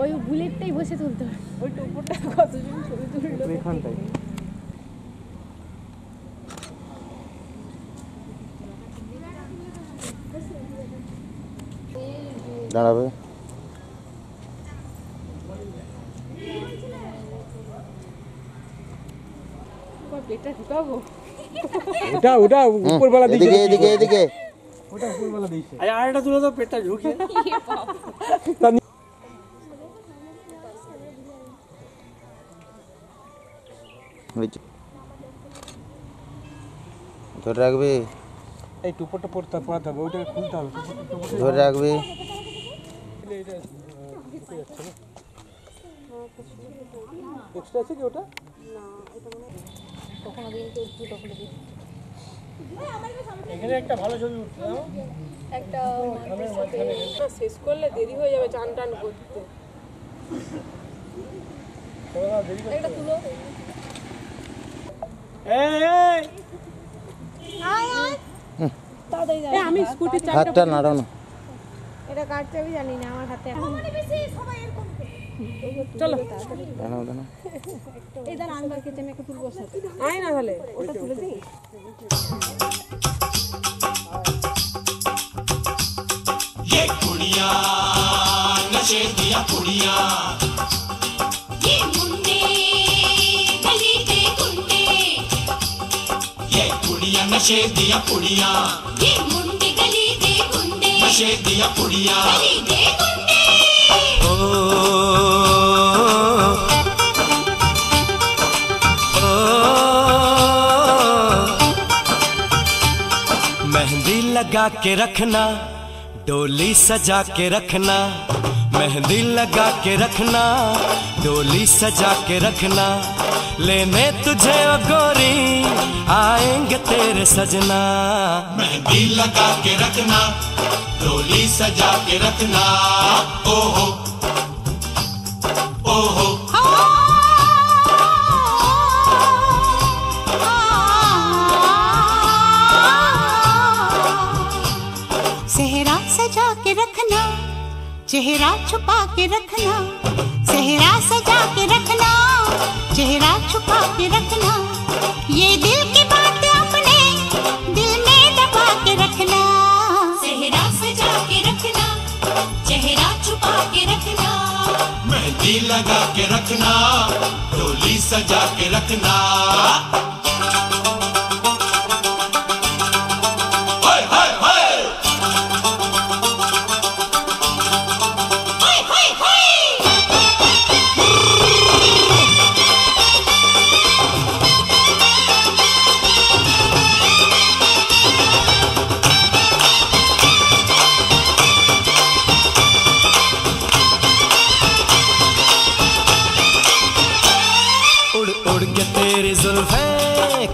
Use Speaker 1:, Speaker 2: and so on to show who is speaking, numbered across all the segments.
Speaker 1: ওই বুলেটটাই বসে তুলতে হবে। ওই টোপরটা কতজন ছবি তুললো এখানটাই।
Speaker 2: দাঁড়াবে
Speaker 1: পেটটা ঢুকাবো।
Speaker 3: ওটা উপরবেলা দিকে
Speaker 2: এদিকে এদিকে
Speaker 3: ওটা উপরবেলা দিছে। আরে আরেকটা তুলে দাও পেটটা ঢুকিয়ে।
Speaker 2: ধরে রাখবি
Speaker 3: এই টুপোটা পড়াতে হবে, ওইটা খুলতে হবে।
Speaker 2: ধরে রাখবি
Speaker 3: এক্সট্রা আছে কি ওটা?
Speaker 1: না এটা মনে তখন আগে একটু তখন
Speaker 3: এখানে একটা ভালো ছবি উঠছে না?
Speaker 1: একটা শেষ করলে দেরি হয়ে যাবে চান টান করতে। একটা তুলো। আমি স্কুটির
Speaker 2: হাতটা নাড়াও না।
Speaker 1: এটা কাটতে আমি জানি না, আমার হাতে চলো
Speaker 2: দাঁড়াও দাঁড়াও
Speaker 1: এই দাঁড়া আমি বাকি আমি একটু তুলবো সাথে আয় না তাহলে ওটা তুলে দিই।
Speaker 4: ये कुड़िया नशे दिया कुड़िया ये मुंडे गली दे गुंडे ये कुड़िया नशे दिया कुड़िया ये मुंडे गली दे गुंडे नशे दिया कुड़िया गली दे गुंडे
Speaker 5: मेहंदी लगा के रखना डोली सजा के रखना मेहंदी लगा के रखना डोली सजा के रखना लेने तुझे ओ गोरी आएंगे तेरे सजना
Speaker 4: मेहंदी लगा के रखना डोली सजा के रखना ओहो ओहो
Speaker 6: सेहरा सजा के रखना चेहरा छुपा के रखना सेहरा सजा के रखना चेहरा छुपा के रखना ये दिल की बात अपने दिल में दबा के रखना सेहरा सजा के रखना चेहरा छुपा के रखना
Speaker 4: मेहंदी लगा के रखना डोली सजा के रखना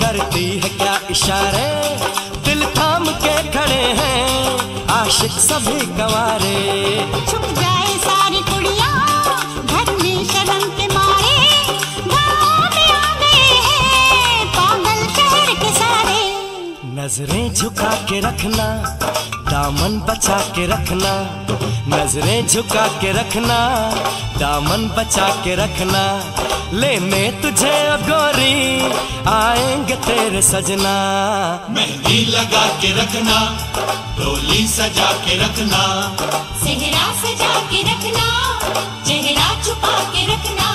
Speaker 5: करती है क्या इशारे दिल थाम के खड़े हैं आशिक सभी गवारे
Speaker 6: छुप जाए सारी कुड़ियां घर में शर्म के मारे गाँव में आ गए हैं पागल शहर के सारे
Speaker 5: नजरें झुका के रखना दामन बचा के रखना नजरें झुका के रखना दामन बचा के रखना लेने तुझे गोरी आएंगे तेरे सजना
Speaker 4: मेहंदी लगा के रखना डोली सजा के रखना
Speaker 6: सेहरा सजा के रखना चेहरा छुपा के रखना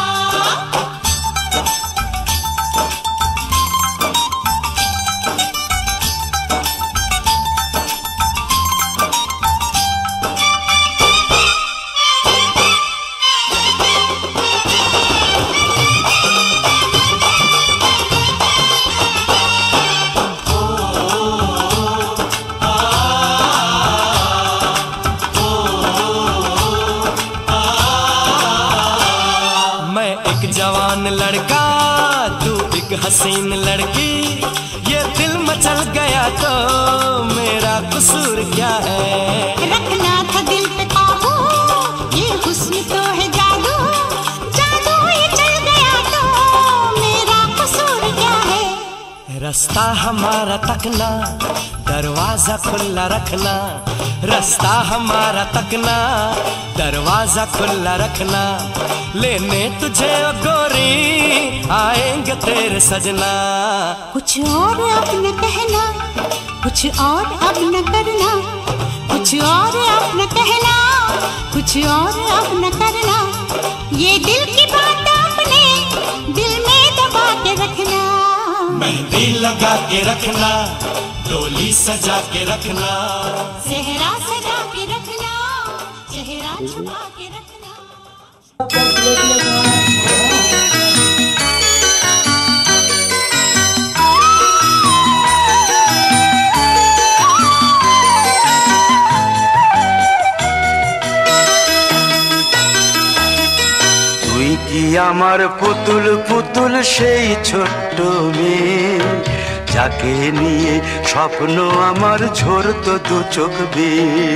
Speaker 5: जवान लड़का तू एक हसीन लड़की ये दिल मचल गया तो मेरा कसूर क्या है
Speaker 6: रखना था दिल पे काबू ये हुस्न तो है जादू जादू ये चल गया तो मेरा कसूर क्या है
Speaker 5: रास्ता हमारा तकना, दरवाजा खुला रखना। रास्ता हमारा तकना, दरवाजा खुला रखना। लेने तुझे ओ गोरी आएंगे तेरे सजना।
Speaker 6: कुछ और अब न कहना, कुछ और अब न करना। कुछ और अब न कहना, कुछ और अब न करना। ये दिल की बात अपने दिल में दबा के रखना।
Speaker 4: मेहंदी लगा के रखना, डोली सजा के रखना।
Speaker 6: सेहरा सजा के रखना, चेहरा छुपा के रखना।
Speaker 5: তুই কি আমার পুতুল পুতুল সেই ছোট্ট মেয়ে, যাকে নিয়ে স্বপ্ন আমার ঝরতো দু চোখ বেয়ে।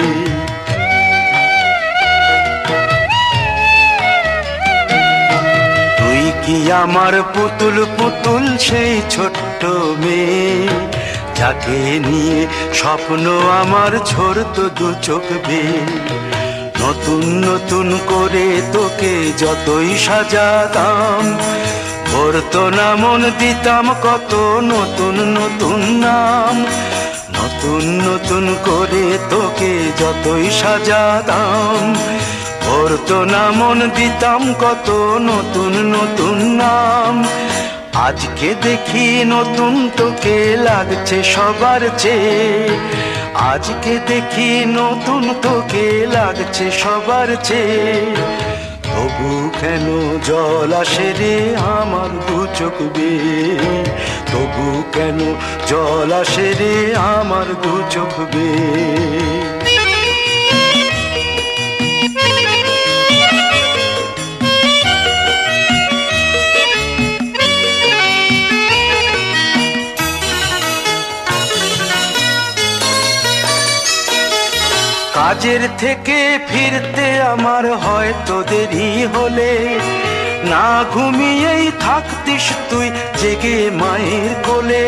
Speaker 5: তুই কি আমার পুতুল পুতুল সেই ছোট্ট মেয়ে, যাকে নিয়ে স্বপ্ন আমার ঝরতো দু চোখ বেয়ে। নতুন নতুন করে তোকে যতই সাজাতাম, ভরতো না মন দিতাম কত নতুন নতুন নাম। নতুন নতুন করে তোকে যতই সাজাতাম, ভরতো না মন দিতাম কত নতুন নতুন নাম। আজকে দেখি নতুন তোকে লাগছে সবার চেয়ে। আজকে দেখি নতুন তোকে লাগছে সবার চেয়ে। তবু কেন জল আসে রে আমার দু চোখ বেয়ে। তবু কেন জল আসে রে আমার দু চোখ বেয়ে। কাজের থেকে ফিরতে আমার হয়তো দেরি হলে, না ঘুমিয়েই থাকতিস তুই জেগে মায়ের কোলে।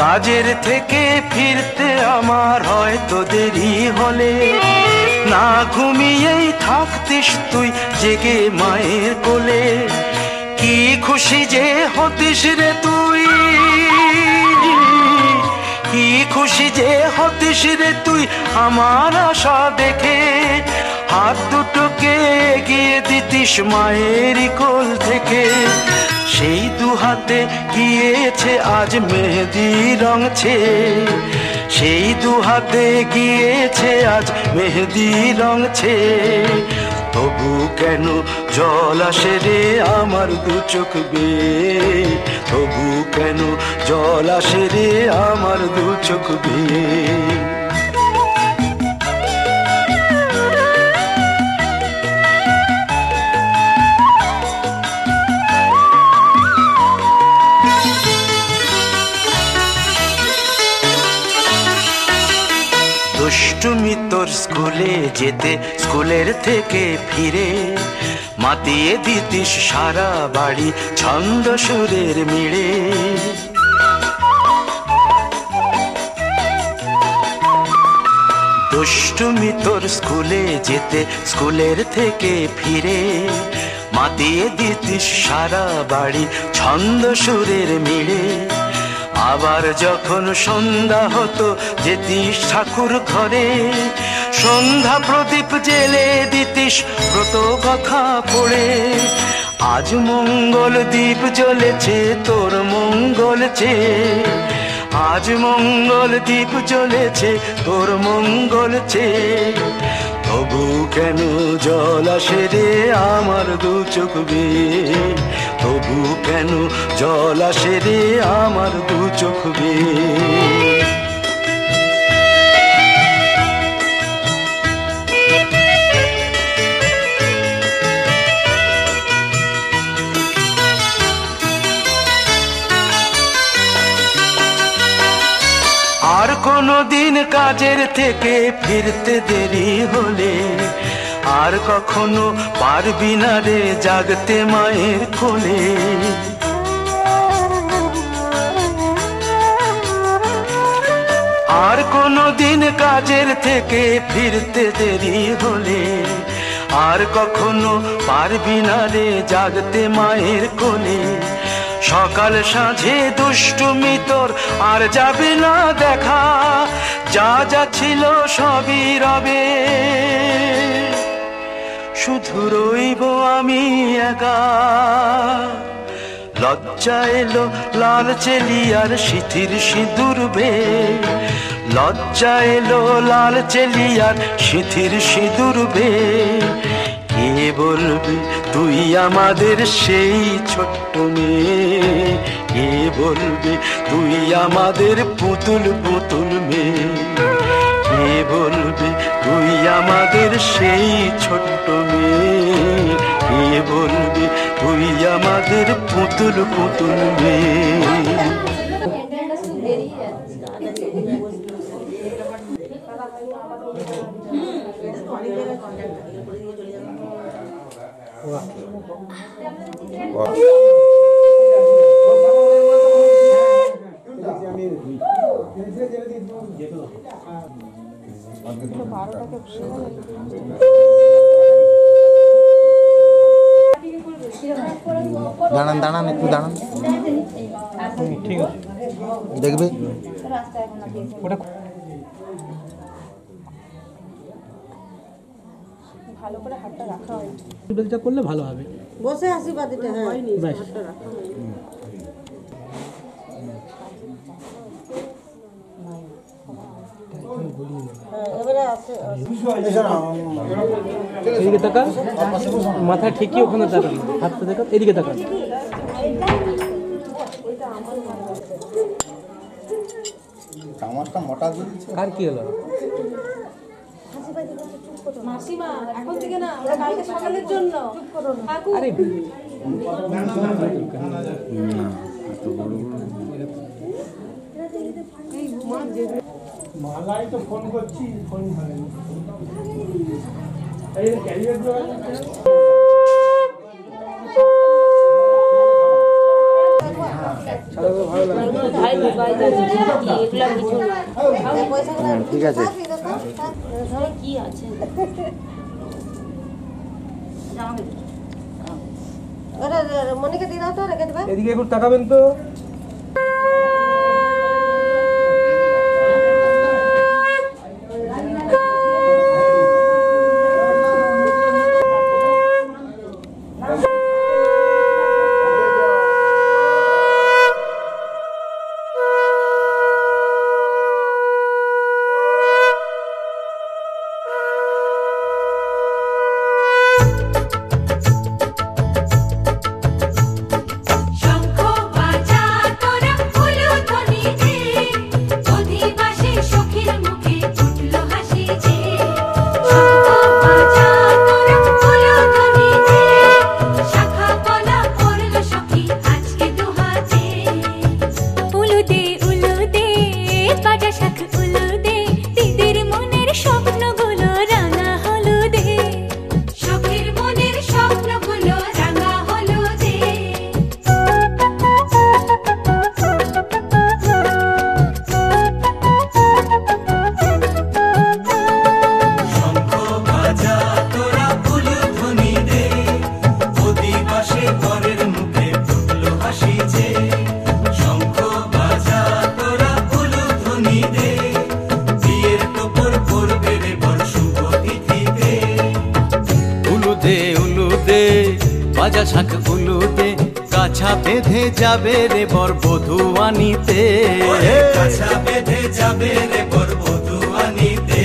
Speaker 5: কাজের থেকে ফিরতে আমার হয়তো দেরি হলে, না ঘুমিয়েই থাকতিস তুই জেগে মায়ের কোলে। কি খুশি যে হতিস রে তুই, কি খুশি যে হতিস রে তুই আমার আশা দেখে। হাত দুটোকে এগিয়ে দিতিস মায়ের কোল থেকে। সেই দু হাতে গিয়েছে আজ মেহেদি রং ছেয়ে। সেই দু হাতে গিয়েছে আজ মেহেদি রং ছেয়ে। তবু কেন জল আসে রে আমার দু চোখ বেয়ে। তবু কেন জল আসে রে আমার দু চোখ বেয়ে। দুষ্টুমি তোর স্কুলে যেতে, স্কুলের থেকে ফিরে মাতিয়ে দিতিস সারা বাড়ি ছন্দ সুরের মিড়ে। দুষ্টুমি তোর স্কুলে যেতে, স্কুলের থেকে ফিরে মাতিয়ে দিতিস সারা বাড়ি ছন্দ সুরের মিড়ে। আবার যখন সন্ধ্যা হতো যেতিস ঠাকুর ঘরে, সন্ধ্যা প্রদীপ জেলে দিতিস ব্রত কথা পড়ে। আজ মঙ্গল দ্বীপ জ্বলেছে তোর মঙ্গল চেয়ে। আজ মঙ্গল দ্বীপ জ্বলেছে তোর মঙ্গল চেয়ে। তবু কেন জল আসে রে আমার দু চোখ বেয়ে। তবু কেন জল আসে রে আমার দু চোখ বেয়ে। আর কোনো দিন কাজের থেকে ফিরতে দেরি হলে, আর কখনো পারবি না রে জাগতে মায়ের কোলে। কাজের থেকে ফিরতে দেরি হলে আর কখনো পারবি না রে জাগতে মায়ের কোলে। সকাল সাঁঝে দুষ্টুমি তোর আর যাবে না দেখা, যা যা ছিল সবই রবে, শুধু রইব আমি একা। লজ্জা এলো লাল চেলিয়ার সিঁথির সিঁদুর বে, লজ্জা এলো লাল চেলিয়ার সিঁথির সিঁদুর বে। কে বলবি তুই আমাদের সেই ছোট্ট মেয়ে, কে বলবি তুই আমাদের পুতুল পুতুল মেয়ে, কে বলবি তুই আমাদের সেই ছোট্ট মেয়ে, কে বলবি তুই আমাদের পুতুল পুতুল মেয়ে।
Speaker 2: দাঁড়ান দাঁড়ান একটু দাঁড়ান,
Speaker 3: ঠিক আছে
Speaker 2: দেখবি
Speaker 3: ওটা
Speaker 1: ভালো করে হাতটা রাখা হয়,
Speaker 3: বেলচা করলে ভালো হবে।
Speaker 7: বসে আসি বাদিতে। হ্যাঁ
Speaker 3: বেশ
Speaker 7: এবারে আছে।
Speaker 3: এদিকে তাকান, মাথা ঠিকই ওখানে তাকান, হাতটা দেখান, এদিকে তাকান। আর কি হলো?
Speaker 1: মাসিমা এখন থেকে না, ওরা কালকে সকালের জন্য।
Speaker 3: আরে মালাই তো ফোন করছি, ফোন ধরে না। এই ক্যারিয়ার
Speaker 2: ঠিক আছে।
Speaker 7: কি আছে মনিকে দিয়ে দাও তো, রেখে দেবে।
Speaker 3: এদিকে একটু তাকাবেন তো।
Speaker 5: বাজা শাঁখ উলুতে, গাছা বেঁধে যাবে রে বর বধূ আনিতে, গাছা বেঁধে যাবে রে বর বধূ আনিতে।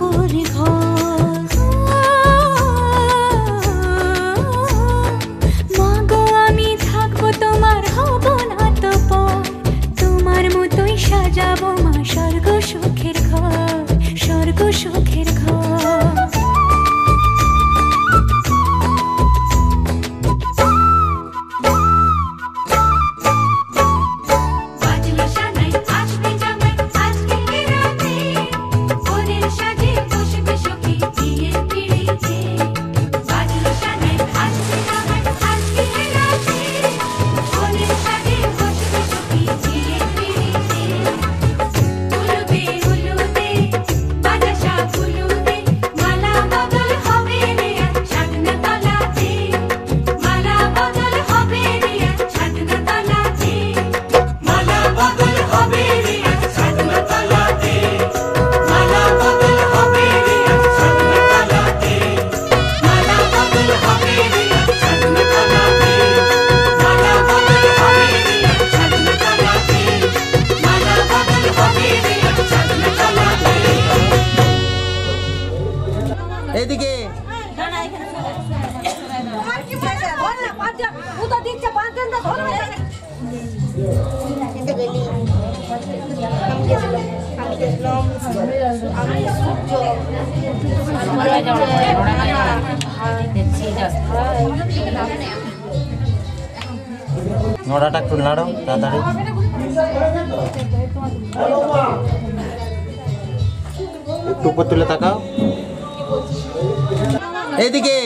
Speaker 6: পাগল ঘর। মাগো আমি থাকবো তোমার, হব না তো পর, তোমার মতোই সাজাবো মা স্বর্গ সুখের ঘর, স্বর্গ সুখের ঘর।
Speaker 2: এদিকে নড়াটা একটু নাড়ো তাড়াতাড়ি। একটু উপর তুলে তাকাও। এইদিকে